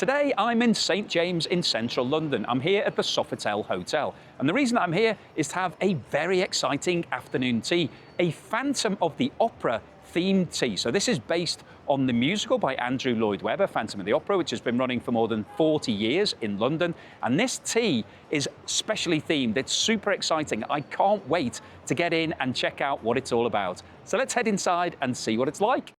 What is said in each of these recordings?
Today I'm in St James in central London. I'm here at the Sofitel Hotel, and the reason I'm here is to have a very exciting afternoon tea, a Phantom of the Opera themed tea. So this is based on the musical by Andrew Lloyd Webber, Phantom of the Opera, which has been running for more than 40 years in London. And this tea is specially themed. It's super exciting. I can't wait to get in and check out what it's all about. So let's head inside and see what it's like.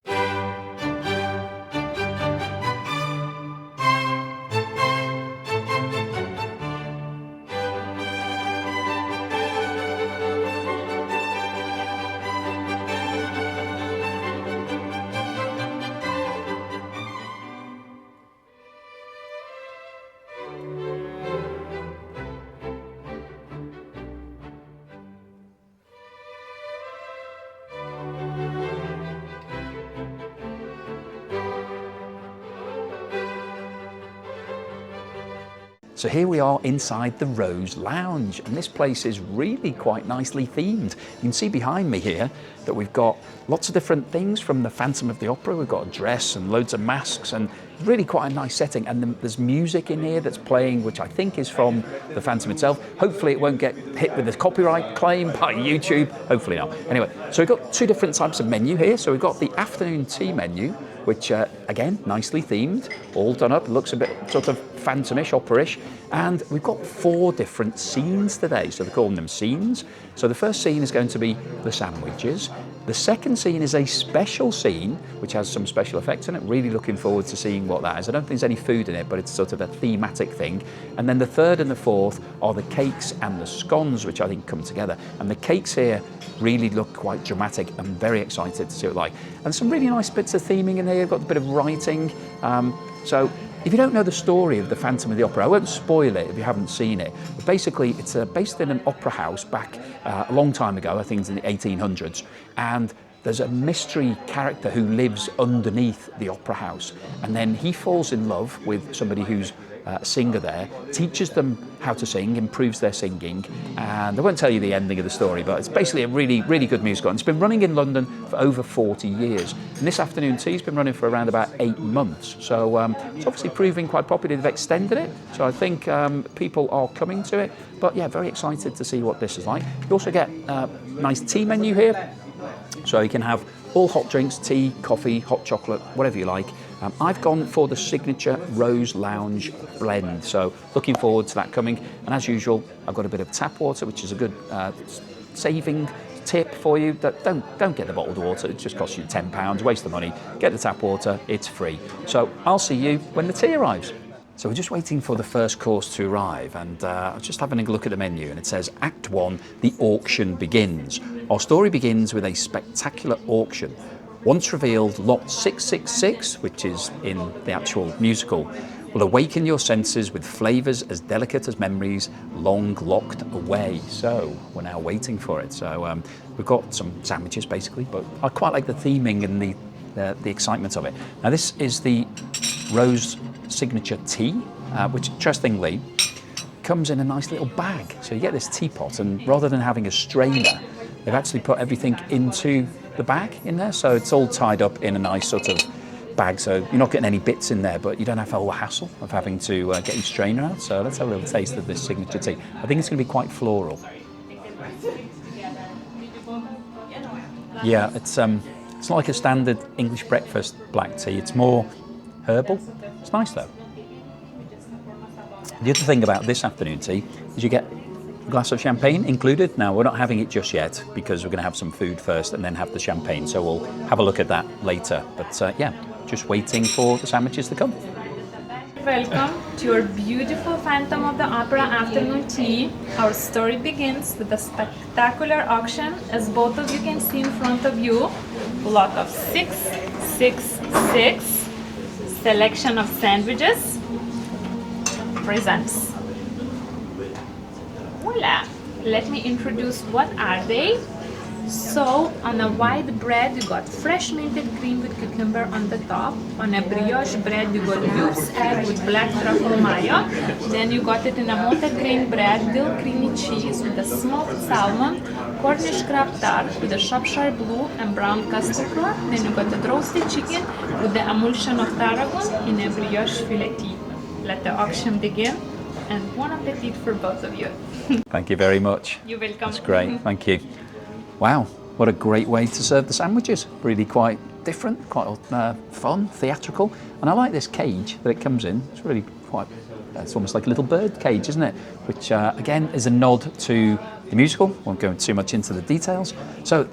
So here we are inside the Rose Lounge, and this place is really quite nicely themed. You can see behind me here that we've got lots of different things from the Phantom of the Opera. We've got a dress and loads of masks, and really quite a nice setting. And then there's music in here that's playing, which I think is from the Phantom itself. Hopefully it won't get hit with a copyright claim by YouTube. Hopefully not. Anyway, so we've got two different types of menu here. So we've got the afternoon tea menu, which again, nicely themed, all done up, looks a bit sort of phantomish, opera-ish. And we've got 4 different scenes today, so they're calling them scenes. So the first scene is going to be the sandwiches. The second scene is a special scene, which has some special effects in it. Really looking forward to seeing what that is. I don't think there's any food in it, but it's sort of a thematic thing. And then the third and the fourth are the cakes and the scones, which I think come together. And the cakes here really look quite dramatic. I'm very excited to see what it's like. And some really nice bits of theming in there. You've got a bit of writing. So if you don't know the story of the Phantom of the Opera, I won't spoil it if you haven't seen it. But basically, it's based in an opera house back a long time ago, I think it's in the 1800s. And there's a mystery character who lives underneath the opera house. And then he falls in love with somebody who's a singer there, teaches them how to sing, improves their singing. And I won't tell you the ending of the story, but it's basically a really, really good musical. And it's been running in London for over 40 years. And this afternoon tea's been running for around about 8 months. So it's obviously proving quite popular. They've extended it. So I think people are coming to it. But yeah, very excited to see what this is like. You also get a nice tea menu here. So you can have all hot drinks, tea, coffee, hot chocolate, whatever you like. I've gone for the signature Rose Lounge blend, so looking forward to that coming. And as usual, I've got a bit of tap water, which is a good saving tip for you. That don't get the bottled water, it just costs you £10, waste the money. Get the tap water, it's free. So I'll see you when the tea arrives. So we're just waiting for the first course to arrive, and I was just having a look at the menu, and it says Act 1, the auction begins. Our story begins with a spectacular auction. Once revealed, lot 666, which is in the actual musical, will awaken your senses with flavours as delicate as memories long locked away. So we're now waiting for it. So we've got some sandwiches basically, but I quite like the theming and the excitement of it. Now this is the Rose signature tea, which interestingly comes in a nice little bag. So you get this teapot, and rather than having a strainer, they've actually put everything into the bag in there. So it's all tied up in a nice sort of bag. So you're not getting any bits in there, but you don't have all the hassle of having to get your strainer out. So let's have a little taste of this signature tea. I think it's going to be quite floral. Yeah, it's like a standard English breakfast black tea. It's more herbal. It's nice though. The other thing about this afternoon tea is you get a glass of champagne included. Now we're not having it just yet because we're going to have some food first and then have the champagne. So we'll have a look at that later. But yeah, just waiting for the sandwiches to come. Welcome to your beautiful Phantom of the Opera afternoon tea. Our story begins with a spectacular auction, as both of you can see in front of you. Lot of 666, selection of sandwiches, presents. Voila! Let me introduce what are they. So on a white bread you got fresh minted cream with cucumber on the top. On a brioche bread you got loose egg with black truffle mayo. Then you got it in a malted grain bread, dill creamy cheese with a smoked salmon, Cornish crab tart with a Shropshire blue and brown custard cream. Then you got the roasted chicken with the emulsion of tarragon in a brioche filetti. let the auction begin, and bon appetit for both of you. Thank you very much. You're welcome. That's great, thank you. Wow, what a great way to serve the sandwiches. Really quite different, quite fun, theatrical. And I like this cage that it comes in. It's really quite, it's almost like a little bird cage, isn't it? Which again is a nod to the musical. Won't go too much into the details. So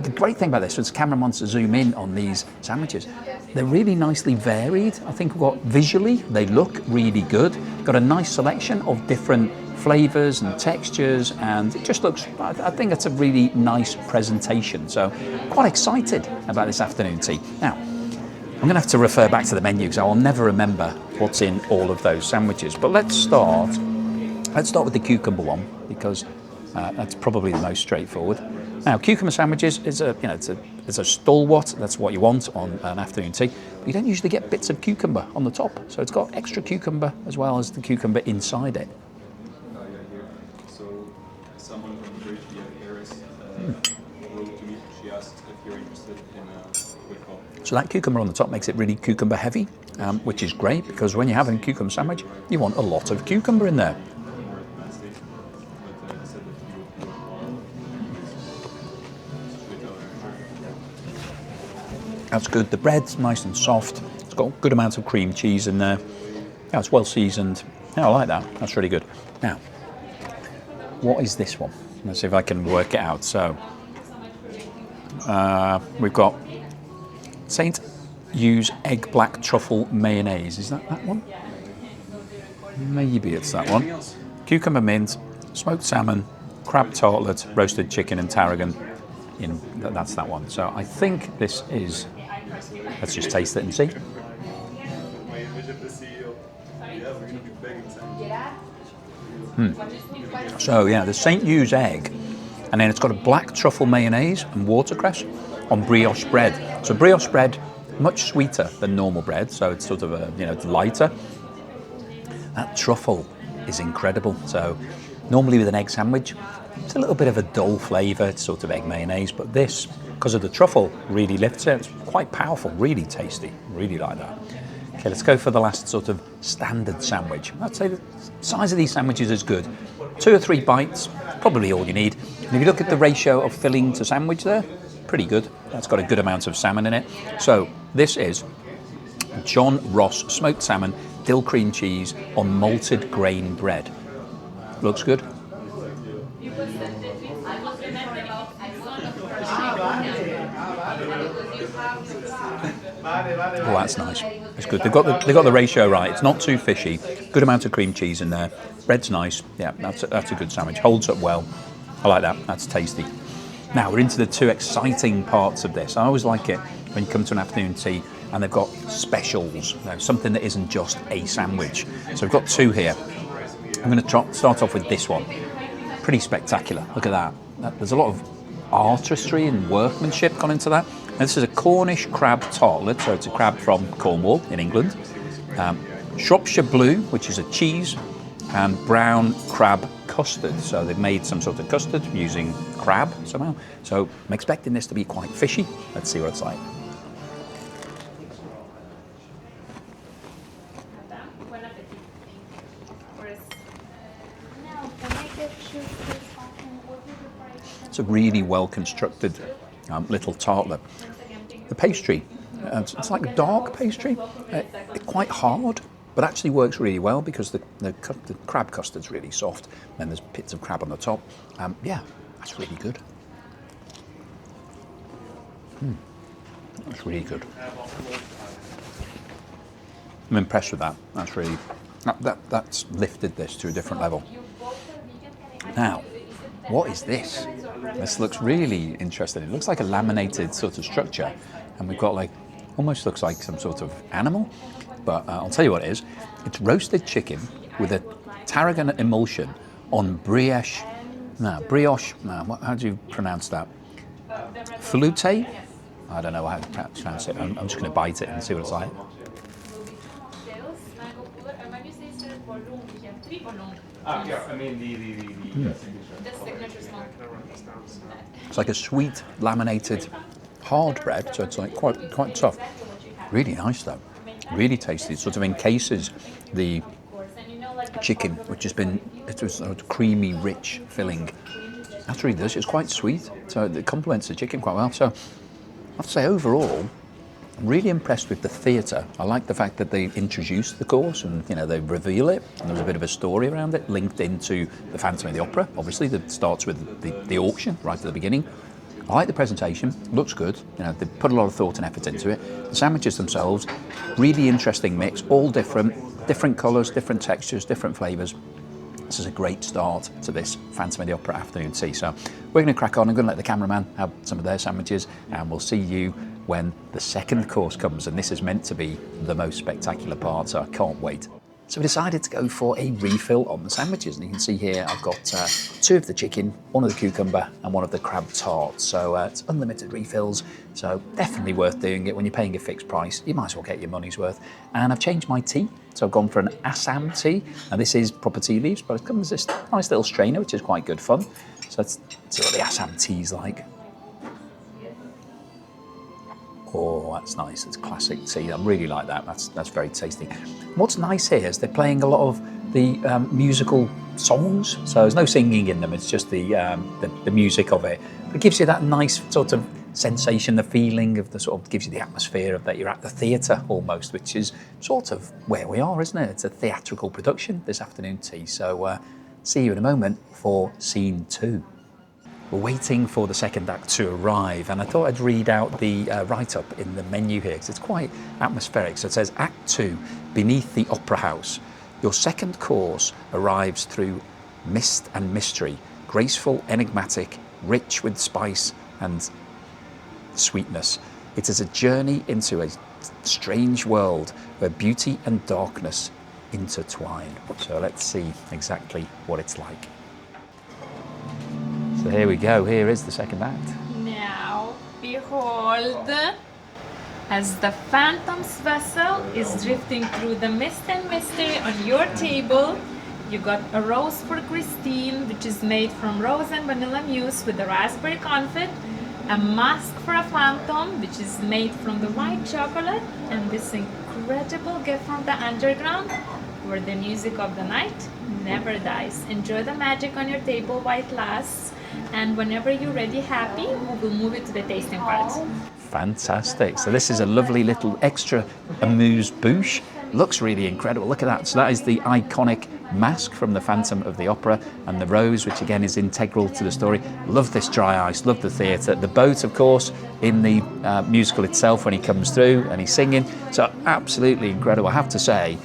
the great thing about this is the camera wants to zoom in on these sandwiches. They're really nicely varied. I think visually they look really good. Got a nice selection of different flavours and textures, and it just looks, I think that's a really nice presentation. So quite excited about this afternoon tea. Now, I'm going to have to refer back to the menu because I'll never remember what's in all of those sandwiches. But let's start with the cucumber one, because that's probably the most straightforward. Now, cucumber sandwiches is it's a stalwart. That's what you want on an afternoon tea. But you don't usually get bits of cucumber on the top, so it's got extra cucumber as well as the cucumber inside it. So, someone from Briefly Paris wrote to me. She asked if you're interested in a quick call. So that cucumber on the top makes it really cucumber heavy, which is great because when you're having a cucumber sandwich, you want a lot of cucumber in there. That's good. The bread's nice and soft. It's got a good amount of cream cheese in there. Yeah, it's well seasoned. Yeah, I like that. That's really good. Now, what is this one? Let's see if I can work it out. So, we've got St James egg black truffle mayonnaise. Is that one? Maybe it's that one. Cucumber mint, smoked salmon, crab tartlet, roasted chicken and tarragon. That's that one. So I think this is. Let's just taste it and see. So yeah, the St James egg, and then it's got a black truffle mayonnaise and watercress on brioche bread. So brioche bread, much sweeter than normal bread, so it's sort of it's lighter. That truffle is incredible. So normally with an egg sandwich, it's a little bit of a dull flavour, it's sort of egg mayonnaise, but this, because of the truffle, really lifts it. It's quite powerful, really tasty, really like that. Okay, let's go for the last sort of standard sandwich. I'd say the size of these sandwiches is good. 2 or 3 bites, probably all you need. And if you look at the ratio of filling to sandwich there, pretty good. That's got a good amount of salmon in it. So this is John Ross smoked salmon, dill cream cheese on malted grain bread. Looks good. Oh, that's nice. It's good. They've got the ratio right. It's not too fishy. Good amount of cream cheese in there. Bread's nice. Yeah, that's a good sandwich. Holds up well. I like that. That's tasty. Now we're into the 2 exciting parts of this. I always like it when you come to an afternoon tea and they've got specials. Something that isn't just a sandwich. So we've got 2 here. I'm going to start off with this one. Pretty spectacular. Look at that. There's a lot of artistry and workmanship gone into that. And this is a Cornish crab tartlet, so it's a crab from Cornwall in England. Shropshire Blue, which is a cheese, and brown crab custard. So they've made some sort of custard using crab somehow. So I'm expecting this to be quite fishy. Let's see what it's like. It's a really well constructed little tartlet. The pastry, it's like a dark pastry. It's quite hard, but actually works really well because the crab custard's really soft. And there's bits of crab on the top. Yeah, that's really good. That's really good. I'm impressed with that. That's really that's lifted this to a different level. Now, what is this? This looks really interesting. It looks like a laminated sort of structure, and we've got almost looks like some sort of animal, but I'll tell you what it is. It's roasted chicken with a tarragon emulsion on brioche. How do you pronounce that? Flute? I don't know how to pronounce it. I'm just going to bite it and see what it's like. It's like a sweet laminated hard bread, so it's like quite tough. Really nice though. Really tasty. It sort of encases the chicken, which has been, it was a creamy, rich filling. That's really delicious. It's quite sweet, so it complements the chicken quite well. So I have to say, overall, I'm really impressed with the theatre. I like the fact that they introduce the course and, you know, they reveal it, and there's a bit of a story around it linked into the Phantom of the Opera. Obviously, that starts with the auction right at the beginning. I like the presentation, looks good. You know, they put a lot of thought and effort into it. The sandwiches themselves, really interesting mix, all different colours, different textures, different flavours. This is a great start to this Phantom of the Opera afternoon tea. So we're going to crack on. I'm going to let the cameraman have some of their sandwiches, and we'll see you when the second course comes. And this is meant to be the most spectacular part, so I can't wait. So we decided to go for a refill on the sandwiches, and you can see here I've got 2 of the chicken, 1 of the cucumber and 1 of the crab tart. So it's unlimited refills, so definitely worth doing it. When you're paying a fixed price, you might as well get your money's worth. And I've changed my tea, so I've gone for an Assam tea. Now this is proper tea leaves, but it comes with this nice little strainer, which is quite good fun. So let's see what the Assam tea's like. Oh, that's nice. It's classic tea. I really like that. That's very tasty. What's nice here is they're playing a lot of the musical songs. So there's no singing in them. It's just the music of it. But it gives you that nice sort of sensation, the feeling of the sort of, gives you the atmosphere of that you're at the theatre almost, which is sort of where we are, isn't it? It's a theatrical production, this afternoon tea. So see you in a moment for scene 2. We're waiting for the second act to arrive, and I thought I'd read out the write-up in the menu here because it's quite atmospheric. So it says, Act 2, Beneath the Opera House. Your second course arrives through mist and mystery, graceful, enigmatic, rich with spice and sweetness. It is a journey into a strange world where beauty and darkness intertwine. So let's see exactly what it's like. So here we go, here is the second act. Now, behold, as the Phantom's vessel is drifting through the mist and mystery on your table, you got a rose for Christine, which is made from rose and vanilla mousse with a raspberry confit, a mask for a phantom, which is made from the white chocolate, and this incredible gift from the underground, where the music of the night never dies. Enjoy the magic on your table while it lasts, and whenever you're ready, happy, we'll move it to the tasting part. Fantastic. So this is a lovely little extra amuse-bouche. Looks really incredible. Look at that. So that is the iconic mask from the Phantom of the Opera, and the rose, which again is integral to the story. Love this dry ice, love the theatre. The boat, of course, in the musical itself when he comes through and he's singing. So absolutely incredible. I have to say,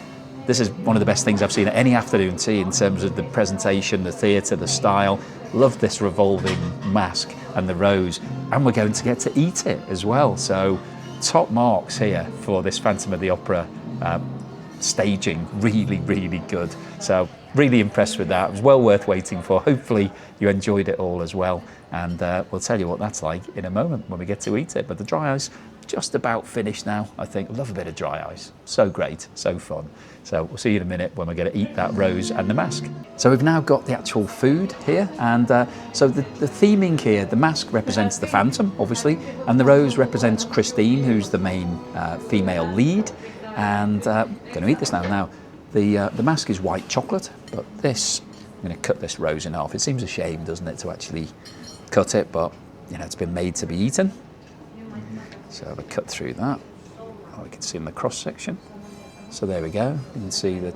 this is one of the best things I've seen at any afternoon tea in terms of the presentation, the theatre, the style. Love this revolving mask and the rose, and we're going to get to eat it as well. So top marks here for this Phantom of the Opera staging. Really, really good. So really impressed with that. It was well worth waiting for. Hopefully you enjoyed it all as well, and we'll tell you what that's like in a moment when we get to eat it. But the dry ice just about finished now, I think. I love a bit of dry ice. So great, so fun. So we'll see you in a minute when we're going to eat that rose and the mask. So we've now got the actual food here, and so the theming here, the mask represents the Phantom, obviously, and the rose represents Christine, who's the main female lead. And I'm going to eat this now. Now, the mask is white chocolate, but this, I'm going to cut this rose in half. It seems a shame, doesn't it, to actually cut it, but you know, it's been made to be eaten. So I'll cut through that. Oh, we can see in the cross section. So there we go. You can see that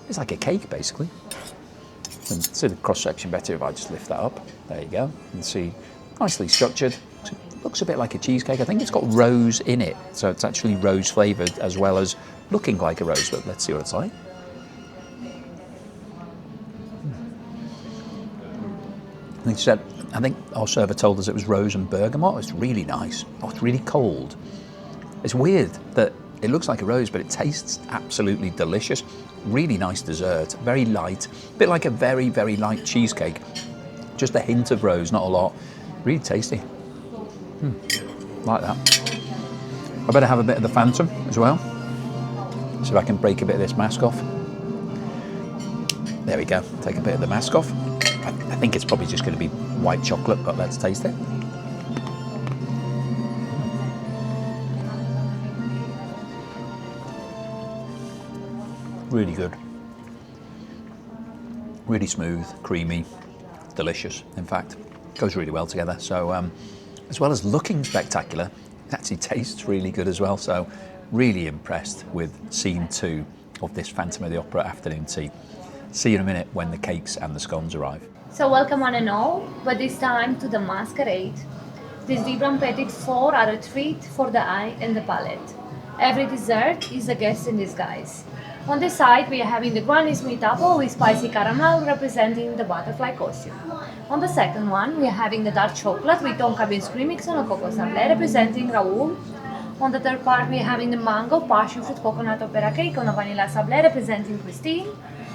it's like a cake, basically. You can see the cross section better if I just lift that up. There you go. You can see nicely structured. It looks a bit like a cheesecake. I think it's got rose in it, so it's actually rose flavoured as well as looking like a rose. But let's see what it's like. I think our server told us it was rose and bergamot. It's really nice. Oh, it's really cold. It's weird that it looks like a rose, but it tastes absolutely delicious. Really nice dessert, very light, a bit like a very, very light cheesecake. Just a hint of rose, not a lot. Really tasty. Like that. I better have a bit of the Phantom as well. See if I can break a bit of this mask off. There we go. Take a bit of the mask off. I think it's probably just going to be white chocolate, but let's taste it. Really good. Really smooth, creamy, delicious. In fact, goes really well together. So as well as looking spectacular, it actually tastes really good as well. So really impressed with scene 2 of this Phantom of the Opera afternoon tea. See you in a minute when the cakes and the scones arrive. So welcome one and all, but this time to the masquerade. These Libram Petit Four are a treat for the eye and the palate. Every dessert is a guest in disguise. On this side we are having the Granny Smith apple with spicy caramel representing the butterfly costume. On the second one we are having the dark chocolate with tonka bean cream mix on a cocoa sablé representing Raoul. On the third part we are having the mango passion fruit coconut opera cake on a vanilla sablé representing Christine.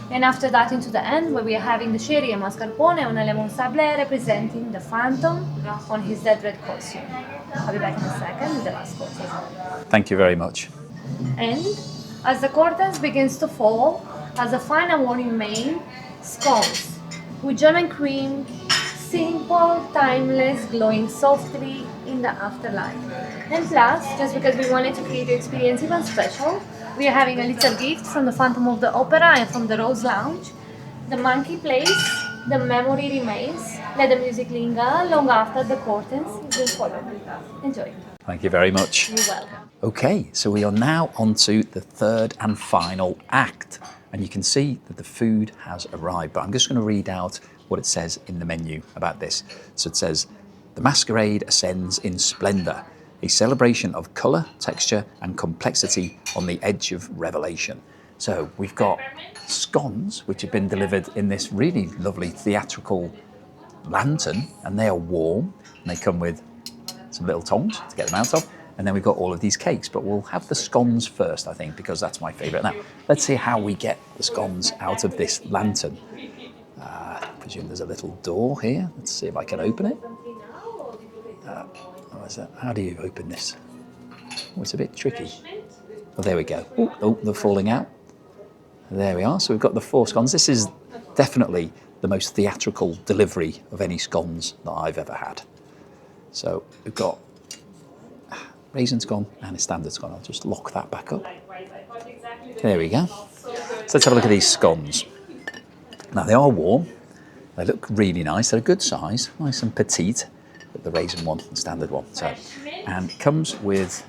And after that into the end where we are having the sherry and mascarpone on a lemon sablé representing the Phantom on his dead red costume. I'll be back in a second with the last course. Thank you very much. And as the curtains begins to fall, as a final warning main, scones with German cream, simple, timeless, glowing softly in the afterlight. And plus, just because we wanted to create the experience even special, we are having a little gift from the Phantom of the Opera and from the Rose Lounge. The monkey plays, the memory remains, let the music linger long after the curtains will follow. Enjoy. Thank you very much. You're welcome. Okay, so we are now on to the third and final act. And you can see that the food has arrived, but I'm just going to read out what it says in the menu about this. So it says, the masquerade ascends in splendour, a celebration of colour, texture and complexity on the edge of revelation. So we've got scones, which have been delivered in this really lovely theatrical lantern, and they are warm, and they come with some little tongs to get them out of. And then we've got all of these cakes, but we'll have the scones first, I think, because that's my favourite. Now, let's see how we get the scones out of this lantern. I presume there's a little door here. Let's see if I can open it. How do you open this? Oh, it's a bit tricky. Oh, there we go. Oh, they're falling out. There we are. So we've got the 4 scones. This is definitely the most theatrical delivery of any scones that I've ever had. So we've got raisin scone and a standard scone. I'll just lock that back up. There we go. So let's have a look at these scones. Now they are warm. They look really nice. They're a good size, nice and petite. The raisin one, the standard one. So, and it comes with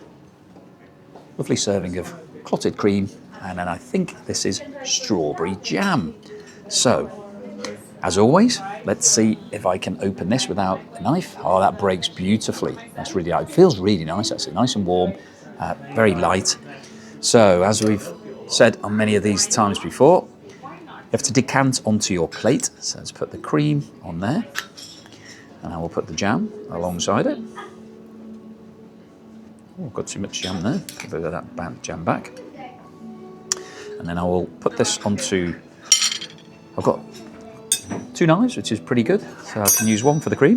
a lovely serving of clotted cream, and then I think this is strawberry jam. So, as always, let's see if I can open this without a knife. Oh, that breaks beautifully. That's really nice. It feels really nice, actually, nice and warm, very light. So, as we've said on many of these times before, you have to decant onto your plate. So let's put the cream on there. And I will put the jam alongside it. Oh, got too much jam there. Put that jam back. And then I will put this onto, I've got 2 knives, which is pretty good. So I can use one for the cream.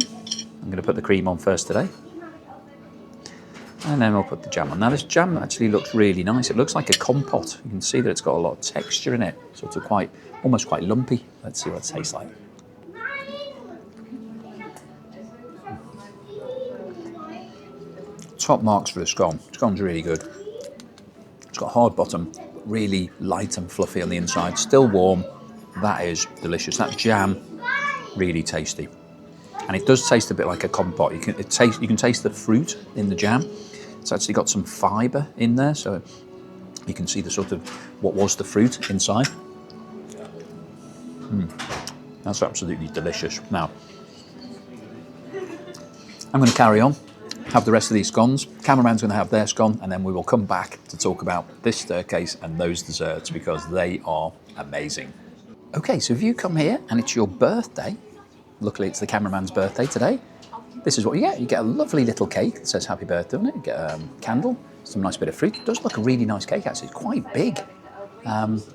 I'm going to put the cream on first today. And then I'll put the jam on. Now this jam actually looks really nice. It looks like a compote. You can see that it's got a lot of texture in it. Sort of almost quite lumpy. Let's see what it tastes like. Top marks for the scone. Scone's really good. It's got a hard bottom, really light and fluffy on the inside, still warm. That is delicious. That jam, really tasty. And it does taste a bit like a compote. You can taste the fruit in the jam. It's actually got some fibre in there, so you can see the sort of what was the fruit inside. That's absolutely delicious. Now, I'm going to carry on, have the rest of these scones. Cameraman's going to have their scone, and then we will come back to talk about this staircase and those desserts because they are amazing. Okay, so if you come here and it's your birthday, luckily it's the cameraman's birthday today, this is what you get. You get a lovely little cake that says happy birthday on it. You get a candle, some nice bit of fruit. It does look a really nice cake actually, it's quite big.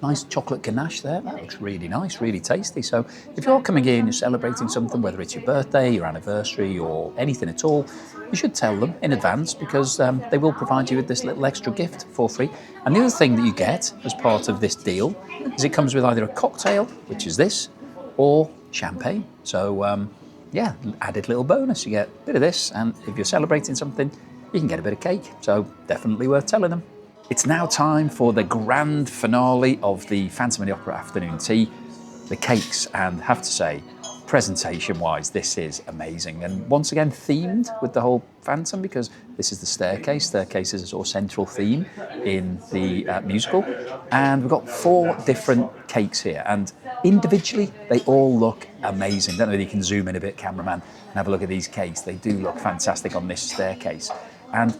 Nice chocolate ganache there, that looks really nice, really tasty. So if you're coming in, you're celebrating something, whether it's your birthday, your anniversary or anything at all, you should tell them in advance because they will provide you with this little extra gift for free. And the other thing that you get as part of this deal is it comes with either a cocktail, which is this, or champagne. So yeah, added little bonus, you get a bit of this, and if you're celebrating something, you can get a bit of cake. So definitely worth telling them. It's now time for the grand finale of the Phantom of the Opera afternoon tea, the cakes, and have to say, presentation-wise, this is amazing. And once again, themed with the whole Phantom, because this is the staircase. Staircase is a sort of central theme in the musical. And we've got 4 different cakes here, and individually, they all look amazing. Don't know if you can zoom in a bit, cameraman, and have a look at these cakes. They do look fantastic on this staircase. And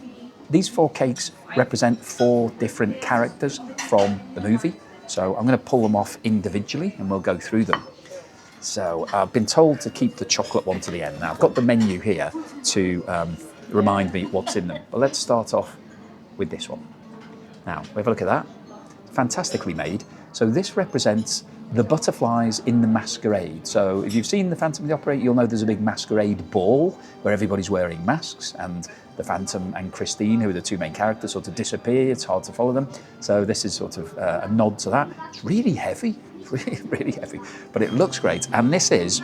these 4 cakes represent 4 different characters from the movie. So I'm going to pull them off individually and we'll go through them. So I've been told to keep the chocolate one to the end. Now I've got the menu here to remind me what's in them. But let's start off with this one. Now, have a look at that. Fantastically made. So this represents the butterflies in the masquerade. So if you've seen the Phantom of the Opera, you'll know there's a big masquerade ball where everybody's wearing masks, and the Phantom and Christine, who are the 2 main characters, sort of disappear. It's hard to follow them. So this is sort of a nod to that. It's really heavy, really heavy, but it looks great. And this is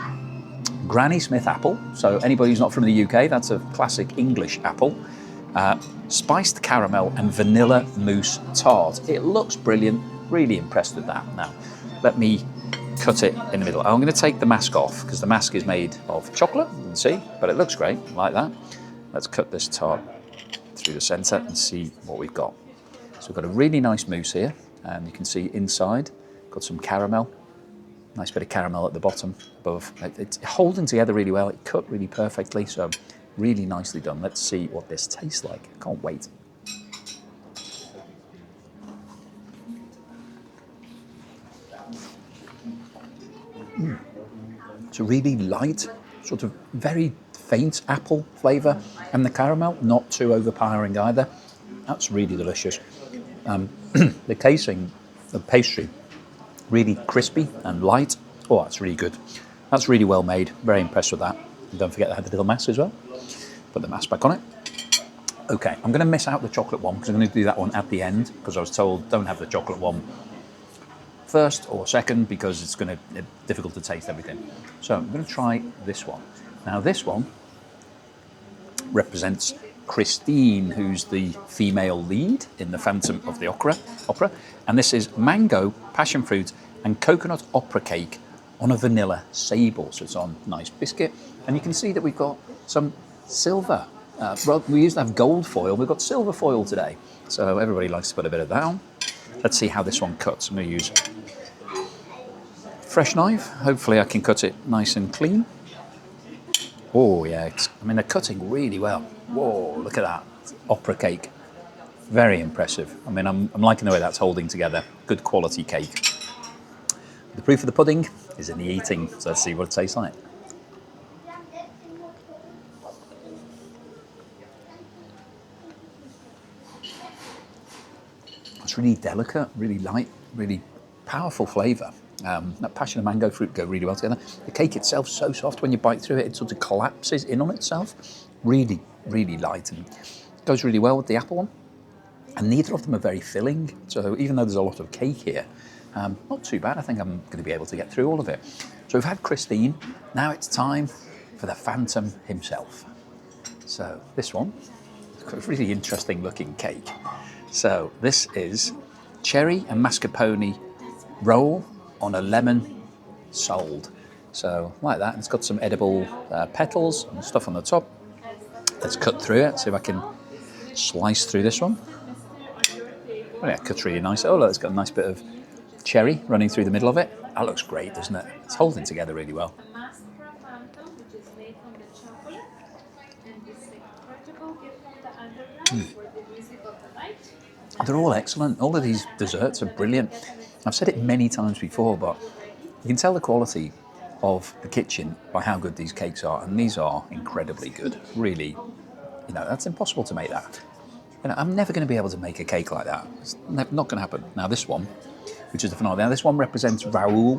Granny Smith apple. So anybody who's not from the UK, that's a classic English apple. Spiced caramel and vanilla mousse tart. It looks brilliant. Really impressed with that. Now, let me cut it in the middle. I'm going to take the mask off because the mask is made of chocolate, you can see, but it looks great, like that. Let's cut this tart through the centre and see what we've got. So we've got a really nice mousse here, and you can see inside, got some caramel, nice bit of caramel at the bottom, above. It's holding together really well, it cut really perfectly, so really nicely done. Let's see what this tastes like. I can't wait. It's a really light, sort of very faint apple flavour, and the caramel, not too overpowering either. That's really delicious. The casing, the pastry, really crispy and light. Oh, that's really good. That's really well made. Very impressed with that. And don't forget I had the little mask as well. Put the mask back on it. Okay, I'm going to miss out the chocolate one because I'm going to do that one at the end, because I was told don't have the chocolate one first or second because it's going to be difficult to taste everything. So I'm going to try this one. Now this one represents Christine, who's the female lead in the Phantom of the Opera, and this is mango, passion fruit and coconut opera cake on a vanilla sable. So it's on nice biscuit, and you can see that we've got some silver. We used to have gold foil, we've got silver foil today. So everybody likes to put a bit of that on. Let's see how this one cuts. I'm going to use fresh knife. Hopefully I can cut it nice and clean. Oh yeah, they're cutting really well. Whoa, look at that. It's opera cake. Very impressive. I'm liking the way that's holding together. Good quality cake. The proof of the pudding is in the eating. So let's see what it tastes like. It's really delicate, really light, really powerful flavour. That passion and mango fruit go really well together. The cake itself is so soft when you bite through it, it sort of collapses in on itself. Really, really light, and goes really well with the apple one. And neither of them are very filling, so even though there's a lot of cake here, not too bad. I think I'm going to be able to get through all of it. So we've had Christine, now it's time for the Phantom himself. So this one, it's got a really interesting looking cake. So this is cherry and mascarpone roll on a lemon soled. So like that, it's got some edible petals and stuff on the top. Let's cut through it, see if I can slice through this one. Oh yeah, it cuts really nice. Oh look, it's got a nice bit of cherry running through the middle of it. That looks great, doesn't it? It's holding together really well. They're all excellent. All of these desserts are brilliant. I've said it many times before, but you can tell the quality of the kitchen by how good these cakes are, and these are incredibly good. Really, that's impossible to make that. I'm never going to be able to make a cake like that. It's not going to happen. Now this one, which is the finale. Now this one represents Raoul,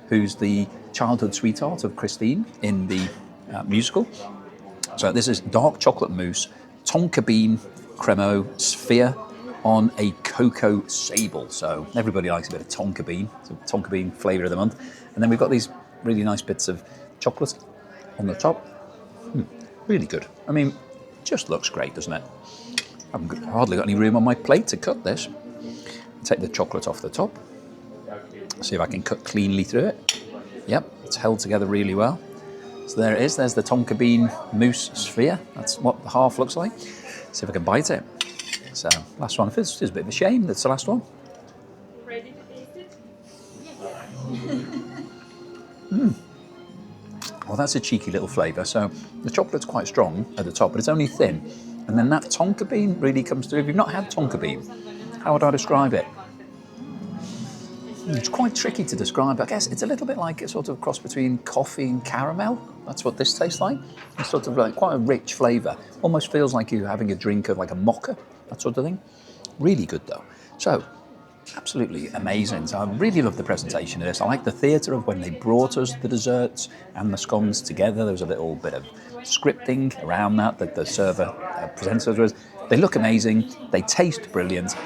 who's the childhood sweetheart of Christine in the musical. So this is dark chocolate mousse, tonka bean cremo sphere on a cocoa sable. So everybody likes a bit of tonka bean. It's a tonka bean flavour of the month. And then we've got these really nice bits of chocolate on the top. Really good. Just looks great, doesn't it? I've hardly got any room on my plate to cut this. Take the chocolate off the top. See if I can cut cleanly through it. Yep, it's held together really well. So there it is, there's the tonka bean mousse sphere. That's what the half looks like. See if I can bite it. So, last one. It's a bit of a shame that's the last one. Ready to taste it? Well, that's a cheeky little flavour. So, the chocolate's quite strong at the top, but it's only thin. And then that tonka bean really comes through. If you've not had tonka bean, how would I describe it? It's quite tricky to describe. I guess it's a little bit like a sort of cross between coffee and caramel. That's what this tastes like. It's sort of like quite a rich flavour. Almost feels like you're having a drink of like a mocha, that sort of thing. Really good though. So, absolutely amazing. So I really love the presentation of this. I like the theatre of when they brought us the desserts and the scones together. There was a little bit of scripting around that the server presented us. They look amazing. They taste brilliant.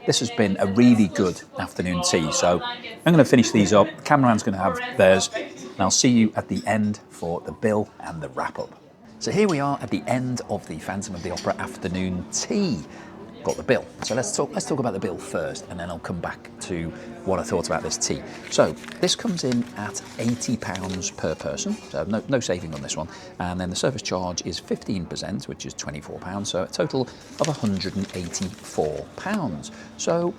This has been a really good afternoon tea. So I'm going to finish these up. The cameraman's going to have theirs. And I'll see you at the end for the bill and the wrap-up. So here we are at the end of the Phantom of the Opera afternoon tea. Got the bill. So let's talk about the bill first, and then I'll come back to what I thought about this tea. So this comes in at £80 per person, so no saving on this one. And then the service charge is 15%, which is £24. So a total of £184. So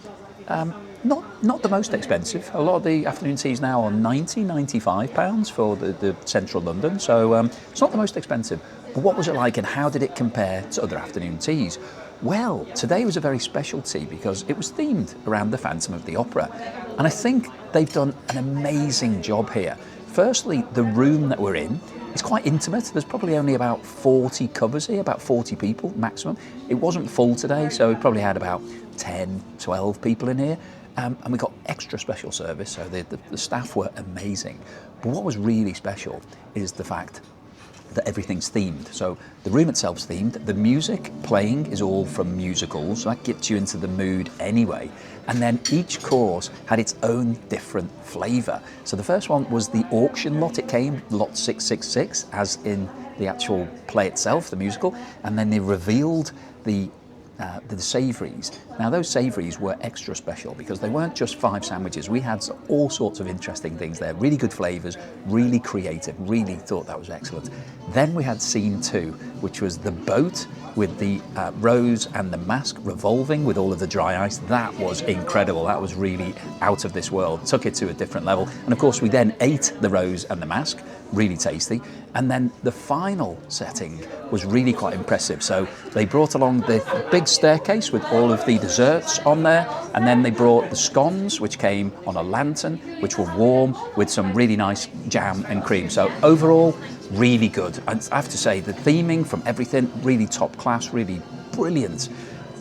not the most expensive. A lot of the afternoon teas now are £95 for the central London. So it's not the most expensive. But what was it like, and how did it compare to other afternoon teas? Well, today was a very special tea because it was themed around the Phantom of the Opera. And I think they've done an amazing job here. Firstly, the room that we're in is quite intimate. There's probably only about 40 covers here, about 40 people maximum. It wasn't full today, so we probably had about 10, 12 people in here. And we got extra special service, so the staff were amazing. But what was really special is the fact that everything's themed. So the room itself's themed. The music playing is all from musicals, so that gets you into the mood anyway. And then each course had its own different flavour. So the first one was the auction lot. It came lot 666, as in the actual play itself, the musical. And then they revealed the savouries. Now those savouries were extra special because they weren't just 5 sandwiches. We had all sorts of interesting things there, really good flavours, really creative, really thought that was excellent. Then we had scene 2, which was the boat with the rose and the mask revolving with all of the dry ice. That was incredible. That was really out of this world. Took it to a different level. And of course we then ate the rose and the mask, really tasty. And then the final setting was really quite impressive. So they brought along the big staircase with all of the desserts on there, and then they brought the scones, which came on a lantern, which were warm with some really nice jam and cream. So overall, really good. And I have to say, the theming from everything, really top class, really brilliant.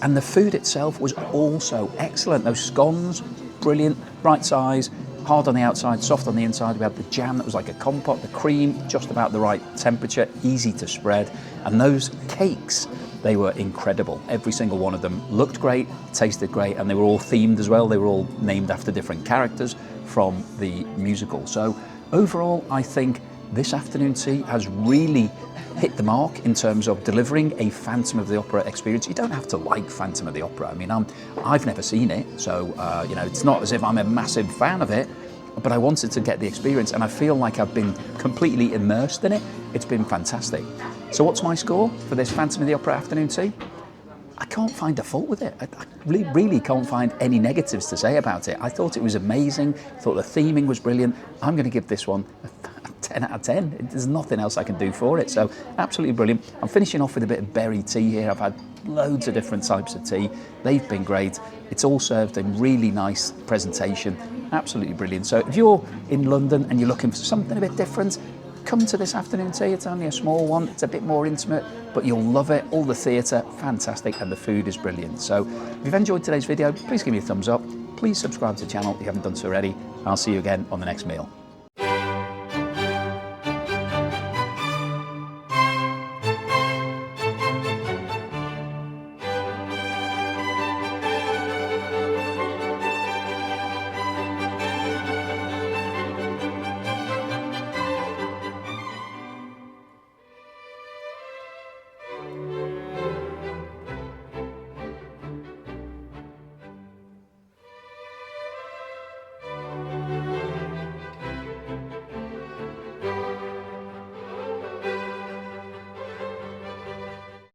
And the food itself was also excellent. Those scones, brilliant, right size, hard on the outside, soft on the inside. We had the jam that was like a compote, the cream just about the right temperature, easy to spread. And those cakes, they were incredible. Every single one of them looked great, tasted great, and they were all themed as well. They were all named after different characters from the musical. So overall, I think this afternoon tea has really hit the mark in terms of delivering a Phantom of the Opera experience. You don't have to like Phantom of the Opera. I mean, I've never seen it, so you know, it's not as if I'm a massive fan of it, but I wanted to get the experience, and I feel like I've been completely immersed in it. It's been fantastic. So what's my score for this Phantom of the Opera afternoon tea? I can't find a fault with it. I really can't find any negatives to say about it. I thought it was amazing. I thought the theming was brilliant. I'm going to give this one a 10 out of 10. There's nothing else I can do for it. So absolutely brilliant. I'm finishing off with a bit of berry tea here. I've had loads of different types of tea. They've been great. It's all served in really nice presentation. Absolutely brilliant. So if you're in London and you're looking for something a bit different, come to this afternoon tea. It's only a small one. It's a bit more intimate, but you'll love it. All the theatre, fantastic, and the food is brilliant. So if you've enjoyed today's video, please give me a thumbs up. Please subscribe to the channel if you haven't done so already. I'll see you again on the next meal.